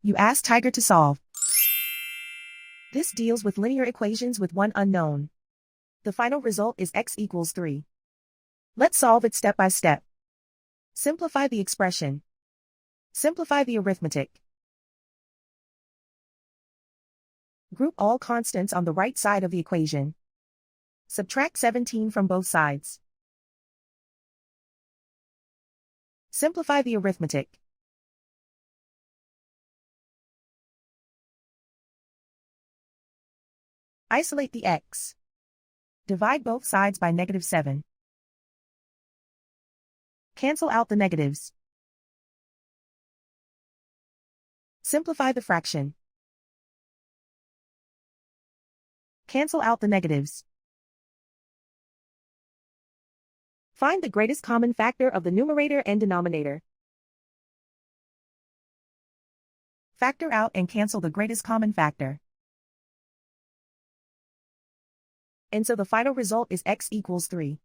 You ask Tiger to solve. This deals with linear equations with one unknown. The final result is x equals 3. Let's solve it step by step. Simplify the expression. Simplify the arithmetic. Group all constants on the right side of the equation. Subtract 17 from both sides. Simplify the arithmetic. Isolate the x. Divide both sides by -7. Cancel out the negatives. Simplify the fraction. Cancel out the negatives. Find the greatest common factor of the numerator and denominator. Factor out and cancel the greatest common factor. And so the final result is x equals 3.